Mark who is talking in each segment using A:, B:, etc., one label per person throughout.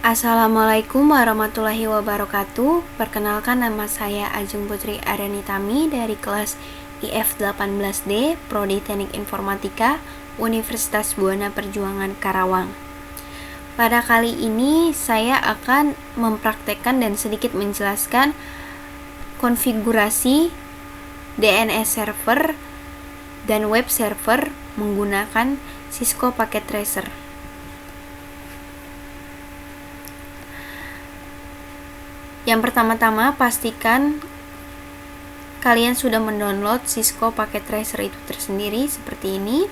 A: Assalamualaikum warahmatullahi wabarakatuh. Perkenalkan, nama saya Ajeng Putri Arianitami dari kelas IF 18D, Prodi Teknik Informatika, Universitas Buana Perjuangan Karawang. Pada kali ini saya akan mempraktekkan dan sedikit menjelaskan konfigurasi DNS server dan web server menggunakan Cisco Packet Tracer. Yang pertama-tama, pastikan kalian sudah mendownload Cisco Packet Tracer itu tersendiri seperti ini.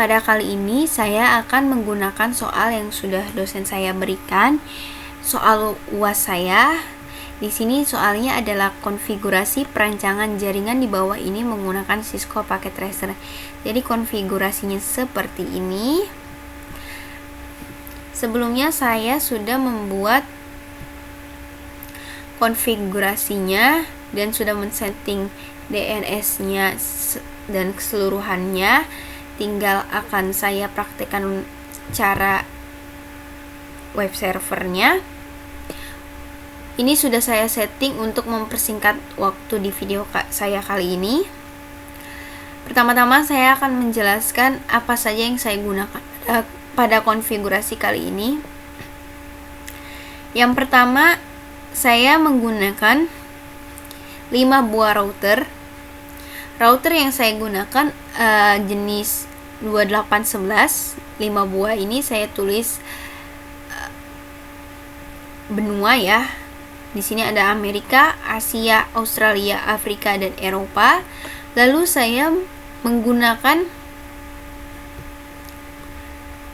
A: Pada kali ini saya akan menggunakan soal yang sudah dosen saya berikan, soal UAS saya. Di sini soalnya adalah konfigurasi perancangan jaringan di bawah ini menggunakan Cisco Packet Tracer. Jadi konfigurasinya seperti ini. Sebelumnya saya sudah membuat konfigurasinya dan sudah men-setting DNS-nya dan keseluruhannya. Tinggal akan saya praktekkan cara web servernya. Ini sudah saya setting untuk mempersingkat waktu di video saya kali ini. Pertama-tama saya akan menjelaskan apa saja yang saya gunakan pada konfigurasi kali ini. Yang pertama, saya menggunakan 5 buah router. Router yang saya gunakan jenis 2811. 5 buah ini saya tulis benua ya. Di sini ada Amerika, Asia, Australia, Afrika, dan Eropa. Lalu saya menggunakan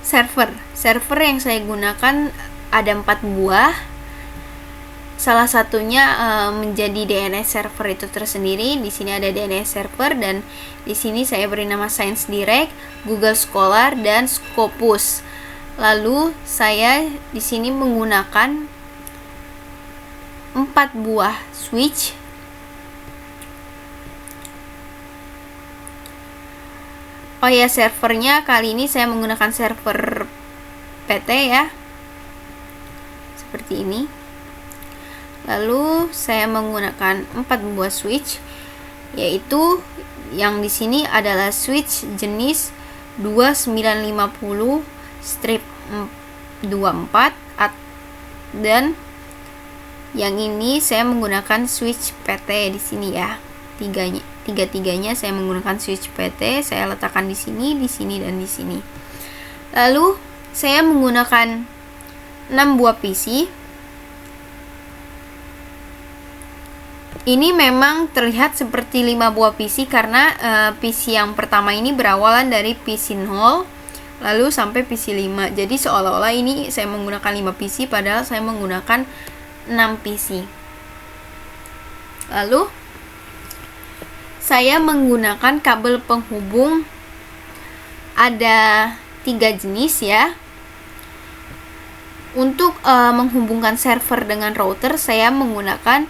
A: server. Server yang saya gunakan ada 4 buah. Salah satunya menjadi DNS server itu tersendiri. Di sini ada DNS server dan di sini saya beri nama Science Direct, Google Scholar, dan Scopus. Lalu saya di sini menggunakan 4 buah switch. Oh ya, servernya kali ini saya menggunakan server PT ya. Seperti ini. Lalu saya menggunakan 4 buah switch, yaitu yang di sini adalah switch jenis 2950/24 dan yang ini saya menggunakan switch PT di sini ya. Tiga-tiganya saya menggunakan switch PT, saya letakkan di sini, dan di sini. Lalu saya menggunakan 6 buah PC. Ini memang terlihat seperti 5 buah PC karena PC yang pertama ini berawalan dari PC 0 lalu sampai PC 5. Jadi seolah-olah ini saya menggunakan 5 PC padahal saya menggunakan 6 PC. Lalu saya menggunakan kabel penghubung ada 3 jenis ya. Untuk menghubungkan server dengan router saya menggunakan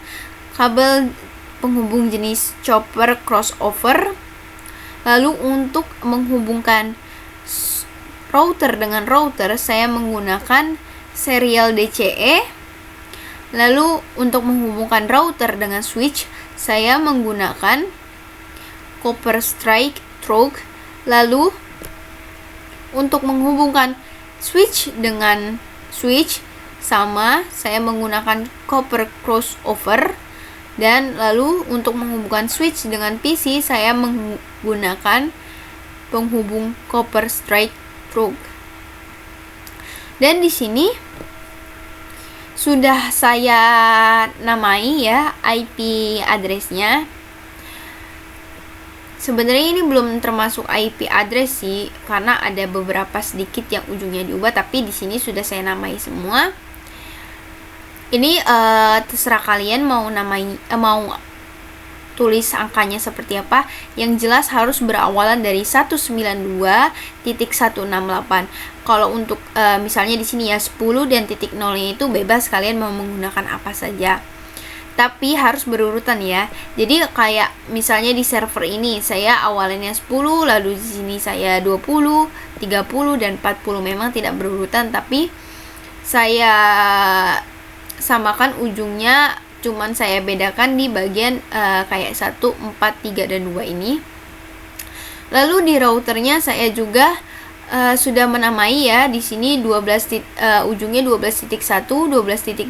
A: kabel penghubung jenis chopper crossover. Lalu untuk menghubungkan router dengan router saya menggunakan serial DCE. Lalu untuk menghubungkan router dengan switch saya menggunakan copper strike through. Lalu untuk menghubungkan switch dengan switch sama saya menggunakan copper crossover. Dan lalu untuk menghubungkan switch dengan PC saya menggunakan penghubung copper strike through. Dan di sini sudah saya namai ya IP address-nya. Sebenarnya ini belum termasuk IP address sih karena ada beberapa sedikit yang ujungnya diubah, tapi di sini sudah saya namai semua. Ini terserah kalian mau tulis angkanya seperti apa. Yang jelas harus berawalan dari 192.168. Kalau untuk misalnya di sini ya 10 dan titik nolnya itu bebas, kalian mau menggunakan apa saja. Tapi harus berurutan ya. Jadi kayak misalnya di server ini saya awalannya 10, lalu di sini saya 20, 30 dan 40. Memang tidak berurutan, tapi saya samakan ujungnya, cuman saya bedakan di bagian kayak 1, 4, 3, dan 2 ini. Lalu di routernya saya juga sudah menamai ya, di sini ujungnya 12.1, 12.2.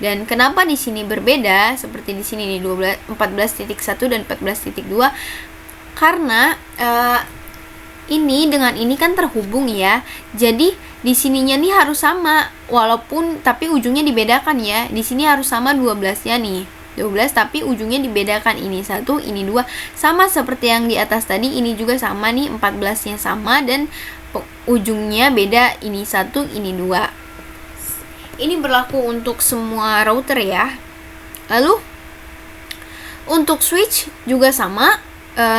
A: Dan kenapa di sini berbeda seperti di sini nih 14.1 dan 14.2? Karena ini dengan ini kan terhubung ya. Jadi di sininya nih harus sama, walaupun tapi ujungnya dibedakan ya. Di sini harus sama 12-nya nih. 12 tapi ujungnya dibedakan, ini 1, ini 2. Sama seperti yang di atas tadi, ini juga sama nih, 14-nya sama dan ujungnya beda, ini 1, ini 2. Ini berlaku untuk semua router ya. Lalu untuk switch juga sama,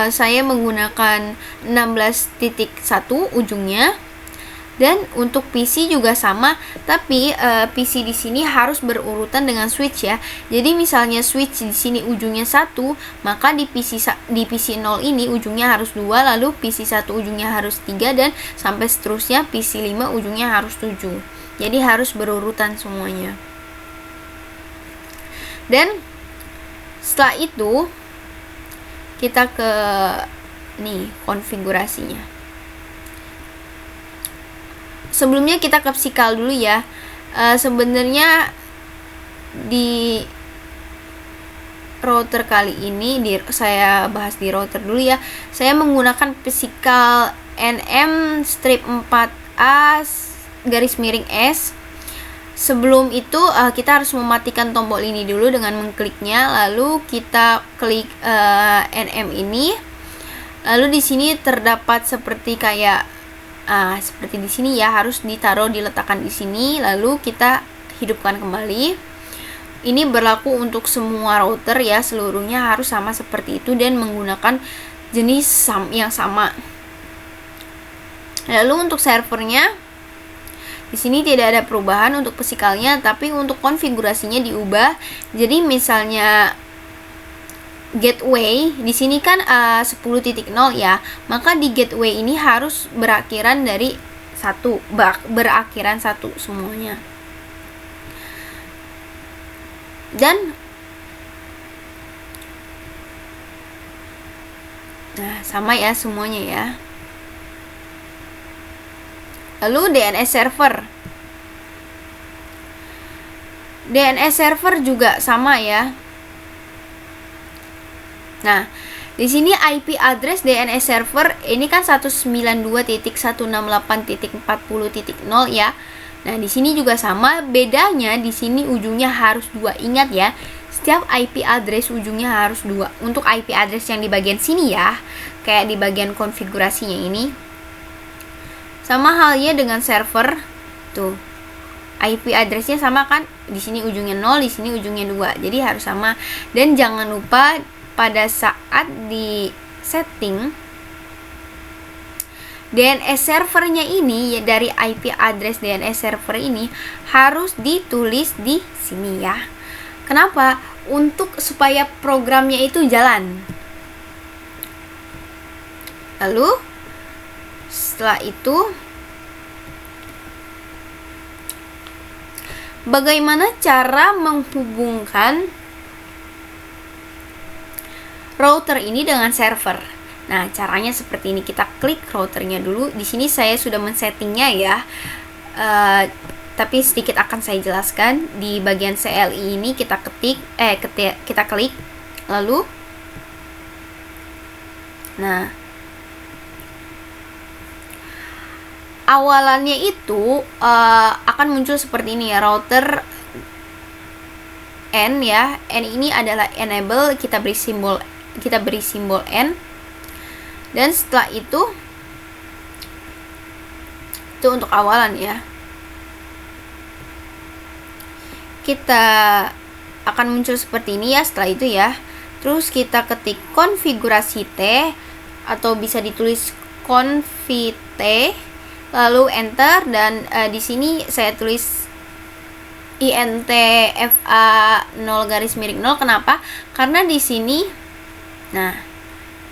A: saya menggunakan 16.1 ujungnya. Dan untuk PC juga sama, tapi PC di sini harus berurutan dengan switch ya. Jadi misalnya switch di sini ujungnya 1, maka di PC 0 ini ujungnya harus 2, lalu PC 1 ujungnya harus 3, dan sampai seterusnya PC 5 ujungnya harus 7. Jadi harus berurutan semuanya. Dan setelah itu kita ke konfigurasinya. Sebelumnya kita ke physical dulu ya. Sebenarnya di router kali ini saya bahas di router dulu ya. Saya menggunakan physical NM strip 4A garis miring S. Sebelum itu kita harus mematikan tombol ini dulu dengan mengkliknya, lalu kita klik NM ini. Lalu di sini terdapat seperti kayak seperti di sini ya, harus diletakkan di sini, lalu kita hidupkan kembali. Ini berlaku untuk semua router ya, seluruhnya harus sama seperti itu dan menggunakan jenis yang sama. Lalu untuk servernya di sini tidak ada perubahan untuk physicalnya, tapi untuk konfigurasinya diubah. Jadi misalnya gateway di sini kan 10.0 ya, maka di gateway ini harus berakhiran dari 1, berakhiran 1 semuanya. Dan sama ya semuanya ya. Lalu DNS server juga sama ya. Nah, di sini IP address DNS server ini kan 192.168.40.0 ya. Nah, di sini juga sama, bedanya di sini ujungnya harus 2. Ingat ya, setiap IP address ujungnya harus 2. Untuk IP address yang di bagian sini ya, kayak di bagian konfigurasinya ini. Sama halnya dengan server. Tuh. IP addressnya sama kan? Di sini ujungnya 0, di sini ujungnya 2. Jadi harus sama. Dan jangan lupa pada saat di setting DNS servernya ini ya, dari IP address DNS server ini harus ditulis di sini ya. Kenapa? Untuk supaya programnya itu jalan. Lalu setelah itu bagaimana cara menghubungkan router ini dengan server? Nah, caranya seperti ini. Kita klik routernya dulu. Di sini saya sudah men-settingnya ya. Tapi sedikit akan saya jelaskan. Di bagian CLI ini kita klik. Lalu awalannya itu akan muncul seperti ini ya, router N ya. N ini adalah enable, kita beri simbol N. Dan setelah itu untuk awalan ya. Kita akan muncul seperti ini ya setelah itu ya. Terus kita ketik konfigurasi T atau bisa ditulis konfi T, lalu enter, dan di sini saya tulis INTFA 0 Kenapa? Karena di sini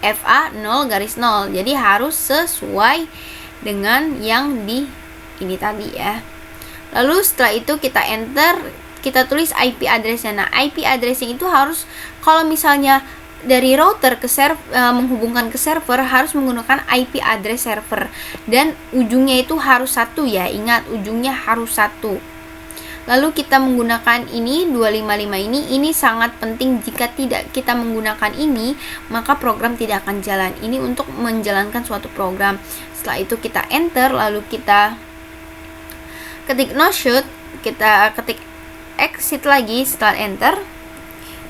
A: FA 0 garis 0, jadi harus sesuai dengan yang di ini tadi ya. Lalu setelah itu kita enter, kita tulis IP address-nya. Nah, IP address-nya itu harus, kalau misalnya dari router ke menghubungkan ke server, harus menggunakan IP address server, dan ujungnya itu harus 1 ya. Ingat, ujungnya harus 1. Lalu kita menggunakan ini 255 ini sangat penting. Jika tidak kita menggunakan ini, maka program tidak akan jalan. Ini untuk menjalankan suatu program. Setelah itu kita enter, lalu kita ketik no shoot, kita ketik exit lagi setelah enter,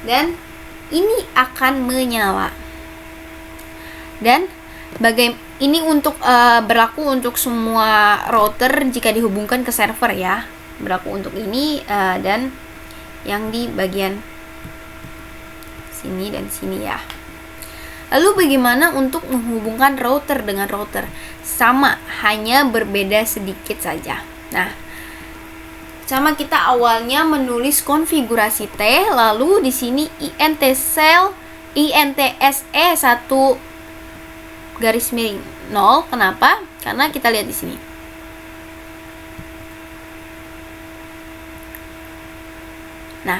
A: dan ini akan menyala. Dan ini untuk berlaku untuk semua router jika dihubungkan ke server ya. Berlaku untuk ini dan yang di bagian sini dan sini ya. Lalu bagaimana untuk menghubungkan router dengan router? Sama, hanya berbeda sedikit saja. Nah, sama kita awalnya menulis konfigurasi T, lalu di sini intse 1 garis miring 0. Kenapa? Karena kita lihat di sini. Nah,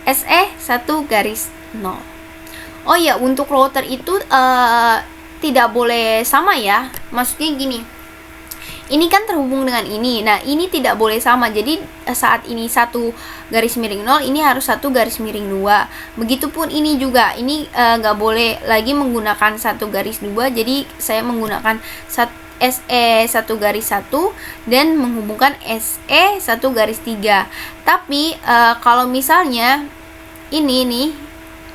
A: SE 1 garis 0. Oh ya, untuk router itu tidak boleh sama ya. Maksudnya gini, ini kan terhubung dengan ini. Nah, ini tidak boleh sama. Jadi saat ini 1 garis miring 0, ini harus 1 garis miring 2. Begitupun ini juga. Ini nggak boleh lagi menggunakan 1 garis 2. Jadi saya menggunakan SE 1 garis 1 dan menghubungkan SE 1 garis 3. Tapi kalau misalnya ini nih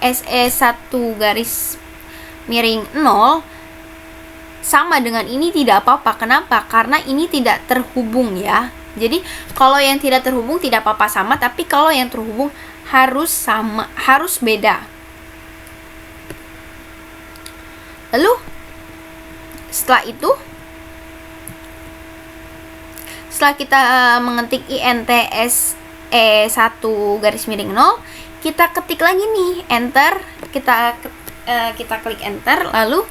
A: SE 1 garis miring 0 sama dengan ini, tidak apa-apa. Kenapa? Karena ini tidak terhubung ya. Jadi kalau yang tidak terhubung tidak apa-apa sama, tapi kalau yang terhubung harus sama, harus beda. Lalu setelah itu, setelah kita mengetik intse 1 garis miring 0, kita ketik lagi nih enter, kita klik enter, lalu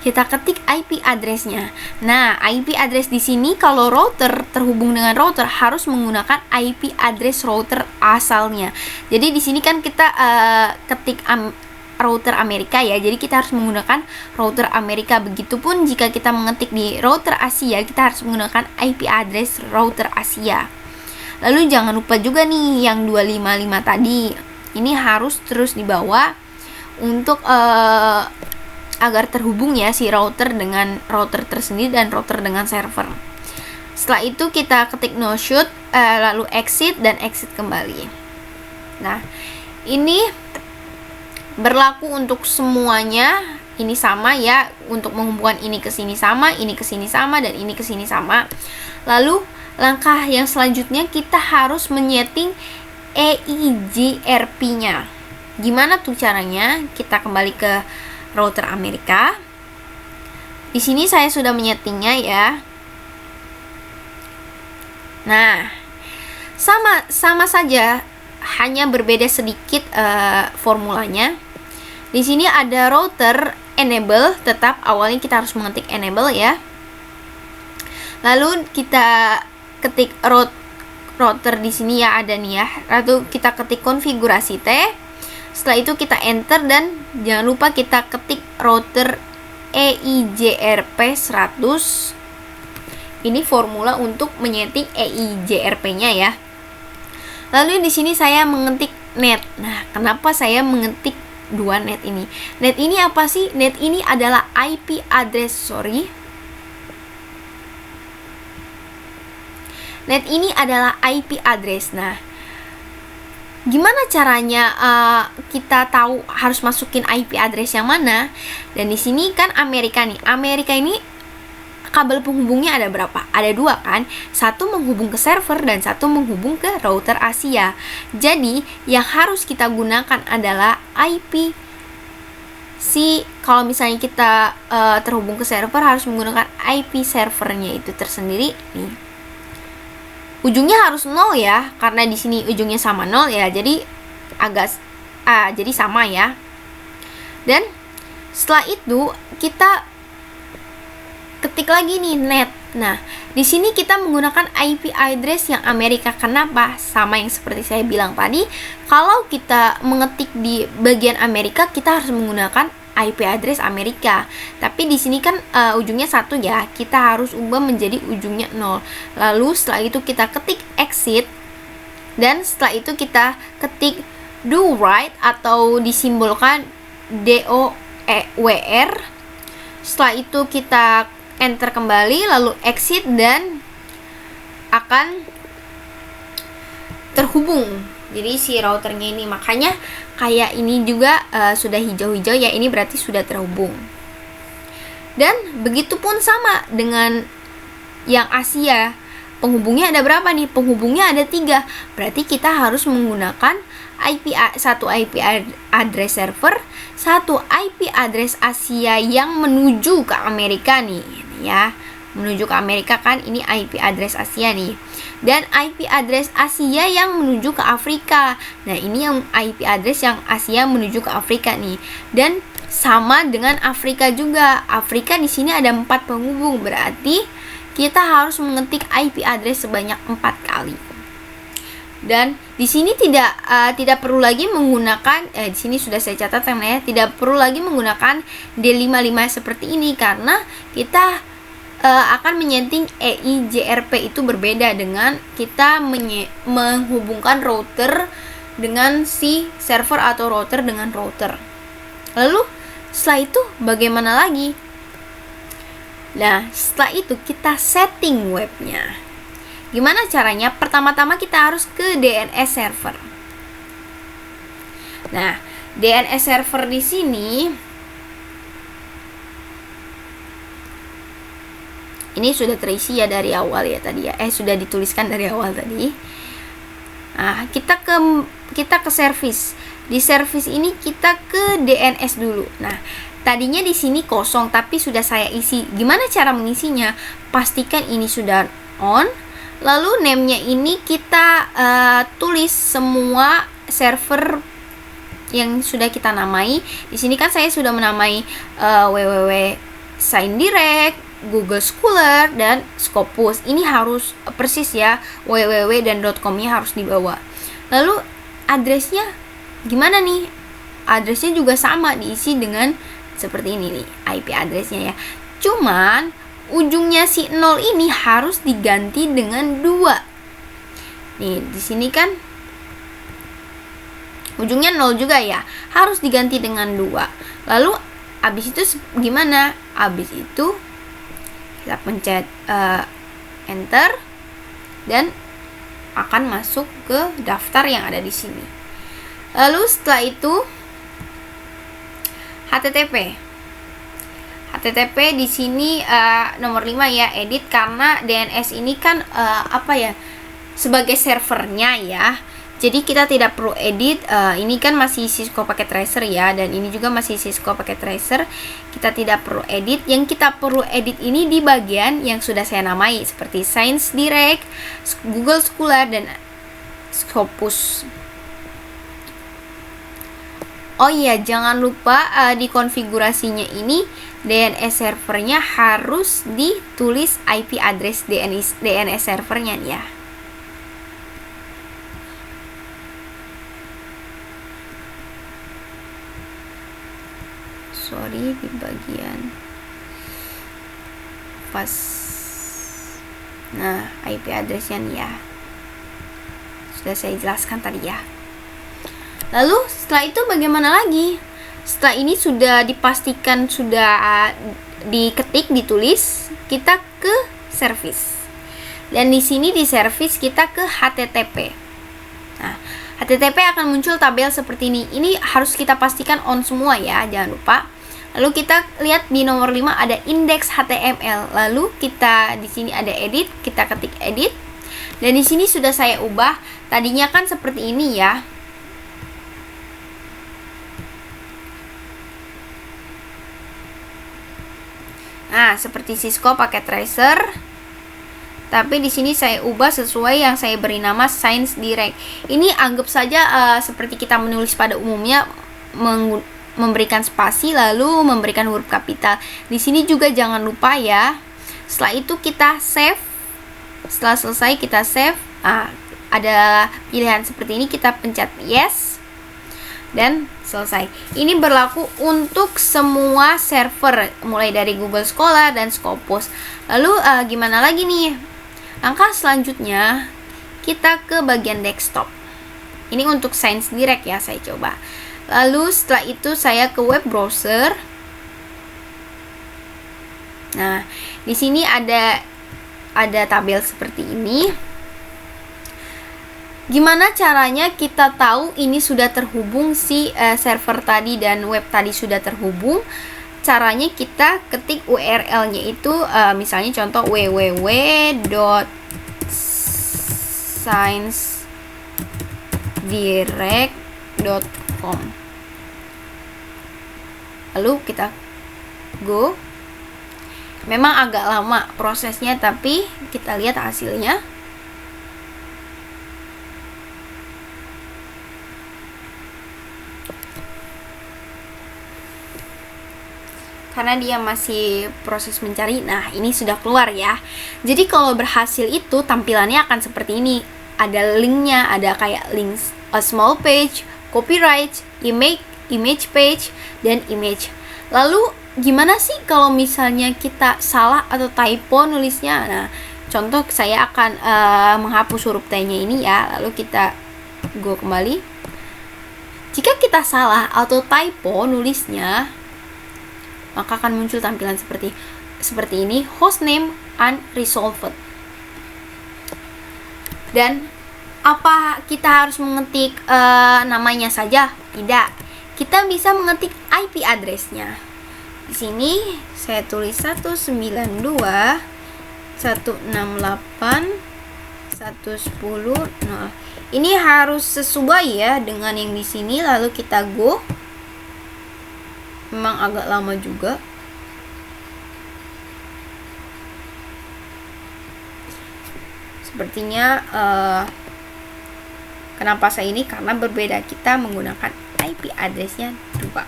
A: kita ketik IP address-nya. Nah, IP address di sini kalau router terhubung dengan router harus menggunakan IP address router asalnya. Jadi di sini kan kita ketik router Amerika ya. Jadi kita harus menggunakan router Amerika. Begitupun jika kita mengetik di router Asia, kita harus menggunakan IP address router Asia. Lalu jangan lupa juga nih yang 255 tadi. Ini harus terus dibawa untuk agar terhubung ya si router dengan router tersendiri dan router dengan server. Setelah itu kita ketik no shoot, lalu exit dan exit kembali. Nah, ini berlaku untuk semuanya. Ini sama ya, untuk menghubungkan ini ke sini sama, ini ke sini sama, dan ini ke sini sama. Lalu langkah yang selanjutnya kita harus menyeting EIGRP-nya. Gimana tuh caranya? Kita kembali ke router Amerika. Di sini saya sudah menyetingnya ya. Nah, sama saja, hanya berbeda sedikit formulanya. Di sini ada router enable, tetap awalnya kita harus mengetik enable ya. Lalu kita ketik router di sini ya, ada nih ya. Lalu kita ketik konfigurasi T. Setelah itu kita enter dan jangan lupa kita ketik router EIGRP 100. Ini formula untuk menyeting EIGRP-nya ya. Lalu di sini saya mengetik net. Nah, kenapa saya mengetik 2 net ini? Net ini apa sih? Net ini adalah IP address, Net ini adalah IP address. Nah, gimana caranya kita tahu harus masukin IP address yang mana? Dan di sini kan Amerika nih. Amerika ini kabel penghubungnya ada berapa? Ada 2 kan? Satu menghubung ke server dan satu menghubung ke router Asia. Jadi yang harus kita gunakan adalah IP. Kalau misalnya kita terhubung ke server, harus menggunakan IP servernya itu tersendiri nih. Ujungnya harus 0 ya, karena di sini ujungnya sama 0 ya, jadi jadi sama ya. Dan setelah itu kita ketik lagi nih net. Nah, di sini kita menggunakan IP address yang Amerika. Kenapa? Sama yang seperti saya bilang tadi, kalau kita mengetik di bagian Amerika, kita harus menggunakan IP address Amerika. Tapi di sini kan ujungnya 1 ya, kita harus ubah menjadi ujungnya 0. Lalu setelah itu kita ketik exit, dan setelah itu kita ketik do right atau disimbolkan DOWR. Setelah itu kita enter kembali, lalu exit, dan akan terhubung. Jadi si routernya ini, makanya kayak ini juga sudah hijau-hijau ya, ini berarti sudah terhubung. Dan begitupun sama dengan yang Asia. Penghubungnya ada berapa nih? Penghubungnya ada 3. Berarti kita harus menggunakan satu IP address server, satu IP address Asia yang menuju ke Amerika nih ya. Menuju ke Amerika kan, ini IP address Asia nih. Dan IP address Asia yang menuju ke Afrika. Nah, ini yang IP address yang Asia menuju ke Afrika nih. Dan sama dengan Afrika juga. Afrika di sini ada 4 penghubung, berarti kita harus mengetik IP address sebanyak 4 kali. Dan di sini tidak perlu lagi menggunakan di sini sudah saya catatkan ya, tidak perlu lagi menggunakan D55 seperti ini, karena kita akan menyeting EIGRP. Itu berbeda dengan kita menghubungkan router dengan si server atau router dengan router. Lalu setelah itu bagaimana lagi? Nah, setelah itu kita setting webnya. Gimana caranya? Pertama-tama kita harus ke DNS server. Nah, DNS server di sini ini sudah terisi ya dari awal ya tadi ya. Sudah dituliskan dari awal tadi. Nah, kita ke service. Di service ini kita ke DNS dulu. Nah, tadinya di sini kosong tapi sudah saya isi. Gimana cara mengisinya? Pastikan ini sudah on. Lalu name-nya ini kita tulis semua server yang sudah kita namai. Di sini kan saya sudah menamai www.SignDirect, Google Scholar, dan Scopus. Ini harus persis ya, www dan .com-nya harus dibawa. Lalu addressnya gimana nih? Addressnya juga sama, diisi dengan seperti ini nih, IP addressnya ya. Cuman ujungnya si 0 ini harus diganti dengan 2. Nih, di sini kan ujungnya 0 juga ya, harus diganti dengan 2. Lalu habis itu gimana? Habis itu kita pencet enter, dan akan masuk ke daftar yang ada di sini. Lalu setelah itu HTTP di sini nomor 5 ya, edit, karena DNS ini kan sebagai servernya ya. Jadi kita tidak perlu edit. Ini kan masih Cisco Packet Tracer ya, dan ini juga masih Cisco Packet Tracer. Kita tidak perlu edit. Yang kita perlu edit ini di bagian yang sudah saya namai, seperti SignDirect, Google Scholar, dan Scopus. Oh iya, jangan lupa di konfigurasinya ini DNS servernya harus ditulis IP address DNS servernya nih ya. Sorry, di bagian pas. Nah, IP addressnya nih ya, sudah saya jelaskan tadi ya. Lalu setelah itu bagaimana lagi? Setelah ini sudah dipastikan sudah diketik, ditulis, kita ke service. Dan di sini di service kita ke HTTP. Nah, HTTP akan muncul tabel seperti ini. Ini harus kita pastikan on semua ya, jangan lupa. Lalu kita lihat di nomor 5 ada index HTML. Lalu kita di sini ada edit, kita ketik edit. Dan di sini sudah saya ubah. Tadinya kan seperti ini ya. Nah, seperti Cisco Packet Tracer. Tapi di sini saya ubah sesuai yang saya beri nama SignDirect. Ini anggap saja seperti kita menulis pada umumnya, memberikan spasi lalu memberikan huruf kapital. Di sini juga jangan lupa ya, Setelah itu kita save. Setelah selesai kita save. Ada pilihan seperti ini, kita pencet yes dan selesai. Ini berlaku untuk semua server mulai dari Google Scholar dan Scopus. Lalu gimana lagi nih? Langkah selanjutnya kita ke bagian desktop. Ini untuk Science Direct ya, saya coba. Lalu setelah itu saya ke web browser. Nah, di sini ada tabel seperti ini. Gimana caranya kita tahu ini sudah terhubung, si server tadi dan web tadi sudah terhubung? Caranya kita ketik URL-nya itu, misalnya contoh www.sciencedirect.com. Lalu kita go. Memang agak lama prosesnya, tapi kita lihat hasilnya. Karena dia masih proses mencari. Nah, ini sudah keluar ya. Jadi kalau berhasil itu tampilannya akan seperti ini. Ada linknya, ada kayak links a small page, copyright, image page, dan image. Lalu gimana sih kalau misalnya kita salah atau typo nulisnya? Nah, contoh saya akan menghapus huruf T-nya ini ya. Lalu kita go kembali. Jika kita salah atau typo nulisnya, maka akan muncul tampilan seperti ini, hostname unresolved. Dan apa kita harus mengetik namanya saja? Tidak. Kita bisa mengetik IP address-nya. Di sini saya tulis 192.168.110. Ini harus sesuai ya dengan yang di sini. Lalu kita go. Memang agak lama juga. Sepertinya kenapa saya ini? Karena berbeda, kita menggunakan IP address-nya 2.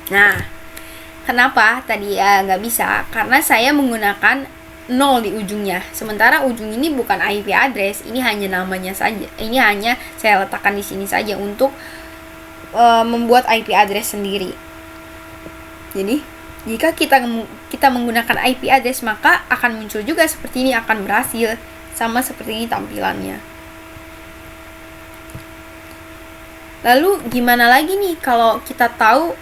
A: Nah, kenapa tadi nggak bisa? Karena saya menggunakan 0 di ujungnya. Sementara ujung ini bukan IP address, ini hanya namanya saja. Ini hanya saya letakkan di sini saja untuk membuat IP address sendiri. Jadi jika kita menggunakan IP address, maka akan muncul juga seperti ini, akan berhasil sama seperti ini tampilannya. Lalu gimana lagi nih kalau kita tahu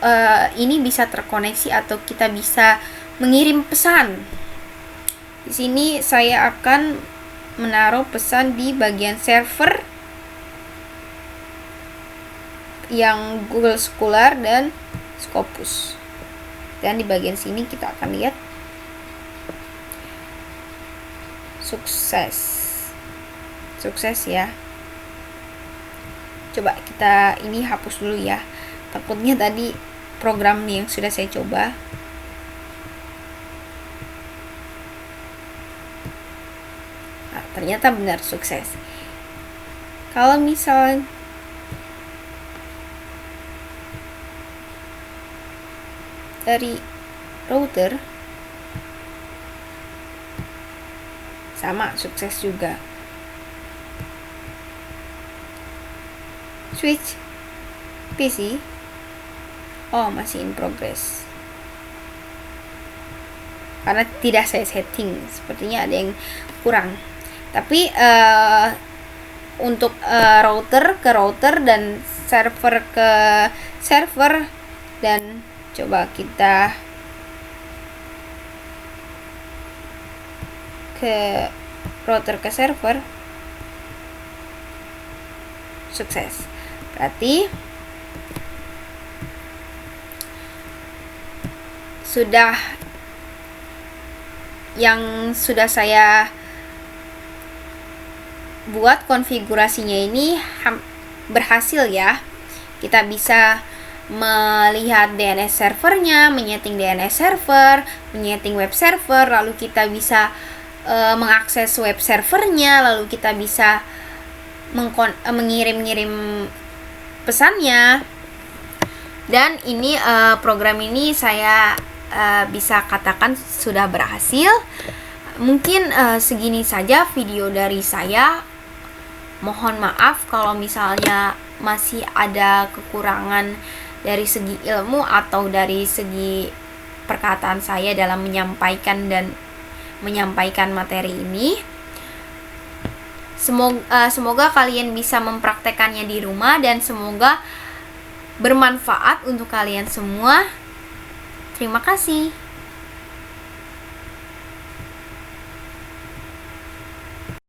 A: ini bisa terkoneksi atau kita bisa mengirim pesan? Di sini saya akan menaruh pesan di bagian server yang Google Scholar dan Scopus. Dan di bagian sini kita akan lihat sukses ya. Coba kita ini hapus dulu ya, takutnya tadi program yang sudah saya coba. Nah, ternyata benar sukses. Kalau misal dari router sama, sukses juga. Switch PC, oh masih in progress karena tidak saya setting, sepertinya ada yang kurang. Tapi untuk router ke router dan server ke server, dan coba kita ke router ke server, sukses. Berarti sudah saya buat konfigurasinya ini berhasil ya. Kita bisa melihat DNS servernya, menyeting DNS server, menyeting web server, lalu kita bisa mengakses web servernya, lalu kita bisa mengirim pesannya. Dan ini program ini saya bisa katakan sudah berhasil. Mungkin segini saja video dari saya. Mohon maaf kalau misalnya masih ada kekurangan dari segi ilmu atau dari segi perkataan saya dalam menyampaikan materi ini. Semoga kalian bisa mempraktekannya di rumah dan semoga bermanfaat untuk kalian semua. Terima kasih.